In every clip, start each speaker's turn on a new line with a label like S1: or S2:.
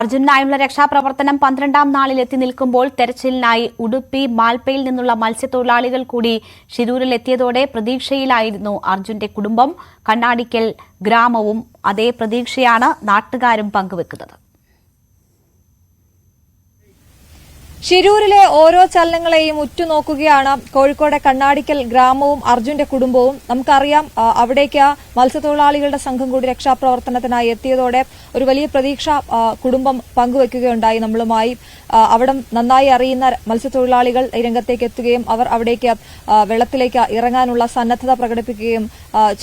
S1: അർജുനായുള്ള രക്ഷാപ്രവർത്തനം 12ാം നാളിൽ എത്തി നിൽക്കുമ്പോൾ തെരച്ചിലിനായി ഉടുപ്പി മാൽപ്പയിൽ നിന്നുള്ള മത്സ്യത്തൊഴിലാളികൾ കൂടി ശിരൂരിലെത്തിയതോടെ പ്രതീക്ഷയിലായിരുന്നു അർജുന്റെ കുടുംബം. കണ്ണാടിക്കൽ ഗ്രാമവും അതേ പ്രതീക്ഷയാണ് നാട്ടുകാരും പങ്കുവെക്കുന്നത്.
S2: ശിരൂരിലെ ഓരോ ചലനങ്ങളെയും ഉറ്റുനോക്കുകയാണ് കോഴിക്കോട് കണ്ണാടിക്കൽ ഗ്രാമവും അർജുന്റെ കുടുംബവും. നമുക്കറിയാം, അവിടേക്ക് മത്സ്യത്തൊഴിലാളികളുടെ സംഘം കൂടി രക്ഷാപ്രവർത്തനത്തിനായി എത്തിയതോടെ ഒരു വലിയ പ്രതീക്ഷ കുടുംബം പങ്കുവെക്കുകയുണ്ടായി നമ്മളുമായി. അവിടെ നന്നായി അറിയുന്ന മത്സ്യത്തൊഴിലാളികൾ രംഗത്തേക്ക് എത്തുകയും അവർ അവിടേക്ക് വെള്ളത്തിലേക്ക് ഇറങ്ങാനുള്ള സന്നദ്ധത പ്രകടിപ്പിക്കുകയും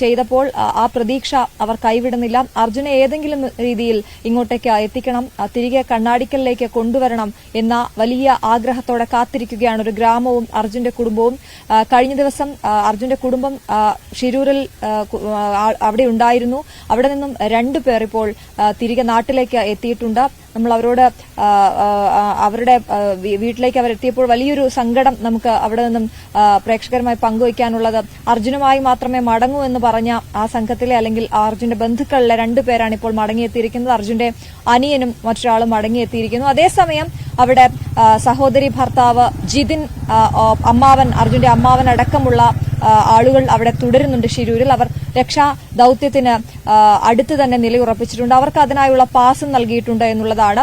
S2: ചെയ്തപ്പോൾ ആ പ്രതീക്ഷ അവർ കൈവിടുന്നില്ല. അർജുനെ ഏതെങ്കിലും രീതിയിൽ ഇങ്ങോട്ടേക്ക് എത്തിക്കണം, തിരികെ കണ്ണാടിക്കലിലേക്ക് കൊണ്ടുവരണം എന്ന വലിയ ആഗ്രഹത്തോടെ കാത്തിരിക്കുകയാണ് ഒരു ഗ്രാമവും അർജുന്റെ കുടുംബവും. കഴിഞ്ഞ ദിവസം അർജുന്റെ കുടുംബം ഷിരൂരിൽ അവിടെ ഉണ്ടായിരുന്നു. അവിടെ നിന്നും 2 പേർ ഇപ്പോൾ തിരികെ നാട്ടിലേക്ക് എത്തിയിട്ടുണ്ട്. നമ്മൾ അവരോട് അവരുടെ വീട്ടിലേക്ക് അവരെത്തിയപ്പോൾ വലിയൊരു സങ്കടം നമുക്ക് അവിടെ നിന്നും പ്രേക്ഷകരുമായി പങ്കുവയ്ക്കാനുള്ളത്. അർജുനുമായി മാത്രമേ മടങ്ങൂ എന്ന് പറഞ്ഞ ആ സംഘത്തിലെ അല്ലെങ്കിൽ അർജുന്റെ ബന്ധുക്കളിലെ 2 പേരാണ് ഇപ്പോൾ മടങ്ങിയെത്തിയിരിക്കുന്നത്. അർജുന്റെ അനിയനും മറ്റൊരാളും മടങ്ങിയെത്തിയിരിക്കുന്നു. അതേസമയം അവിടെ സഹോദരി ഭർത്താവ് ജിതിൻ, അമ്മാവൻ, അർജുന്റെ അമ്മാവൻ അടക്കമുള്ള ആളുകൾ അവിടെ തുടരുന്നുണ്ട് ശിരൂരിൽ. അവർ രക്ഷാ ദൌത്യത്തിന് അടുത്ത് തന്നെ നിലയുറപ്പിച്ചിട്ടുണ്ട്. അവർക്ക് അതിനായുള്ള പാസും നൽകിയിട്ടുണ്ട് എന്നുള്ളതാണ്.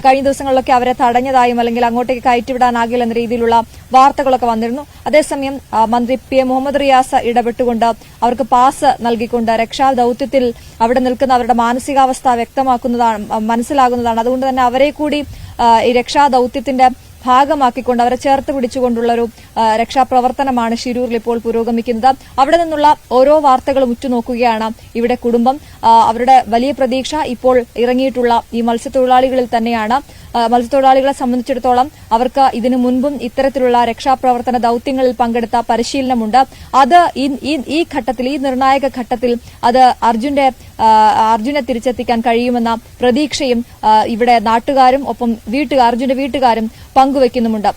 S2: കഴിഞ്ഞ ദിവസങ്ങളിലൊക്കെ അവരെ തടഞ്ഞതായും അല്ലെങ്കിൽ അങ്ങോട്ടേക്ക് കയറ്റിവിടാനാകില്ല എന്ന രീതിയിലുള്ള വാർത്തകളൊക്കെ വന്നിരുന്നു. അതേസമയം മന്ത്രി പി എ മുഹമ്മദ് റിയാസ് ഇടപെട്ടുകൊണ്ട് അവർക്ക് പാസ് നൽകിക്കൊണ്ട് രക്ഷാ ദൌത്യത്തിൽ അവിടെ നിൽക്കുന്ന അവരുടെ മാനസികാവസ്ഥ മനസ്സിലാകുന്നതാണ്. അതുകൊണ്ട് തന്നെ അവരെ കൂടി ഈ രക്ഷാ ദൌത്യത്തിന്റെ ഭാഗമാക്കിക്കൊണ്ട് അവരെ ചേർത്ത് പിടിച്ചുകൊണ്ടുള്ള ഒരു രക്ഷാപ്രവർത്തനമാണ് ശിരൂരിൽ ഇപ്പോൾ പുരോഗമിക്കുന്നത്. അവിടെ നിന്നുള്ള ഓരോ വാർത്തകളും ഉറ്റുനോക്കുകയാണ് ഇവിടെ കുടുംബം. അവരുടെ വലിയ പ്രതീക്ഷ ഇപ്പോൾ ഇറങ്ങിയിട്ടുള്ള ഈ മത്സ്യത്തൊഴിലാളികളിൽ തന്നെയാണ്. മത്സ്യത്തൊഴിലാളികളെ സംബന്ധിച്ചിടത്തോളം അവർക്ക് ഇതിനു മുൻപും ഇത്തരത്തിലുള്ള രക്ഷാപ്രവർത്തന ദൌത്യങ്ങളിൽ പങ്കെടുത്ത പരിശീലനമുണ്ട്. അത് ഈ ഘട്ടത്തിൽ, ഈ നിർണായക ഘട്ടത്തിൽ അത് അർജുനെ തിരിച്ചെത്തിക്കാൻ കഴിയുമെന്ന പ്രതീക്ഷയും ഇവിടെ നാട്ടുകാരും ഒപ്പം അർജുന്റെ വീട്ടുകാരും പങ്കുവെക്കുന്നുമുണ്ട്.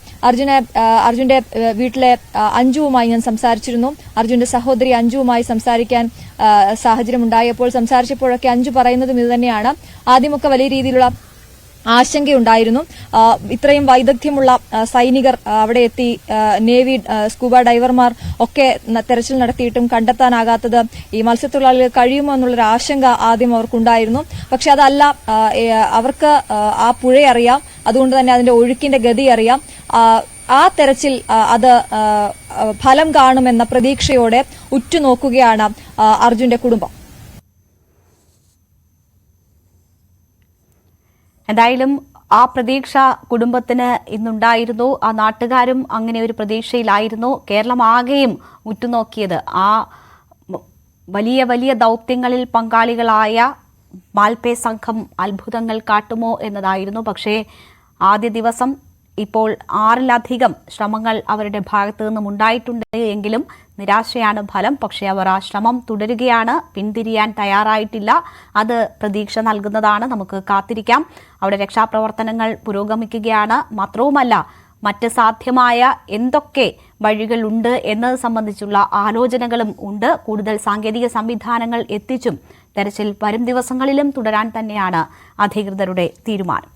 S2: അർജുന്റെ വീട്ടിലെ അഞ്ജുവുമായി ഞാൻ സംസാരിച്ചിരുന്നു. അർജുന്റെ സഹോദരി അഞ്ജുവുമായി സംസാരിക്കാൻ സാഹചര്യമുണ്ടായപ്പോൾ സംസാരിച്ചപ്പോഴൊക്കെ അഞ്ജു പറയുന്നതും ഇതുതന്നെയാണ്. ആദ്യമൊക്കെ വലിയ രീതിയിലുള്ള ആശങ്കയുണ്ടായിരുന്നു. ഇത്രയും വൈദഗ്ധ്യമുള്ള സൈനികർ അവിടെ എത്തി, നേവി സ്കൂബ ഡൈവർമാർ ഒക്കെ തെരച്ചിൽ നടത്തിയിട്ടും കണ്ടെത്താനാകാത്തത് ഈ മത്സ്യത്തൊഴിലാളികൾ കഴിയുമോ എന്നുള്ളൊരു ആശങ്ക ആദ്യം അവർക്കുണ്ടായിരുന്നു. പക്ഷെ അതല്ല, അവർക്ക് ആ പുഴയറിയാം, അതുകൊണ്ട് തന്നെ അതിന്റെ ഒഴുക്കിന്റെ ഗതി അറിയാം. ആ തെരച്ചിൽ അത് ഫലം കാണുമെന്ന പ്രതീക്ഷയോടെ ഉറ്റുനോക്കുകയാണ് അർജുന്റെ കുടുംബം.
S1: എന്തായാലും ആ പ്രതീക്ഷ കുടുംബത്തിന് ഇന്നുണ്ടായിരുന്നു. ആ നാട്ടുകാരും അങ്ങനെ ഒരു പ്രതീക്ഷയിലായിരുന്നു. കേരളം ആകെയും ഉറ്റുനോക്കിയത് ആ വലിയ വലിയ ദൗത്യങ്ങളിൽ പങ്കാളികളായ മാൽപ്പേ സംഘം അത്ഭുതങ്ങൾ കാട്ടുമോ എന്നതായിരുന്നു. പക്ഷേ ആദ്യ ദിവസം ഇപ്പോൾ 6-ലധികം ശ്രമങ്ങൾ അവരുടെ ഭാഗത്തു നിന്നും ഉണ്ടായിട്ടുണ്ട് എങ്കിലും നിരാശയാണ് ഫലം. പക്ഷേ അവർ ആ ശ്രമം തുടരുകയാണ്, പിന്തിരിയാൻ തയ്യാറായിട്ടില്ല. അത് പ്രതീക്ഷ നൽകുന്നതാണ്. നമുക്ക് കാത്തിരിക്കാം. അവിടെ രക്ഷാപ്രവർത്തനങ്ങൾ പുരോഗമിക്കുകയാണ്. മാത്രവുമല്ല, മറ്റ് സാധ്യമായ എന്തൊക്കെ വഴികളുണ്ട് എന്നത് സംബന്ധിച്ചുള്ള ആലോചനകളും ഉണ്ട്. കൂടുതൽ സാങ്കേതിക സംവിധാനങ്ങൾ എത്തിച്ചും തെരച്ചിൽ വരും ദിവസങ്ങളിലും തുടരാൻ തന്നെയാണ് അധികൃതരുടെ തീരുമാനം.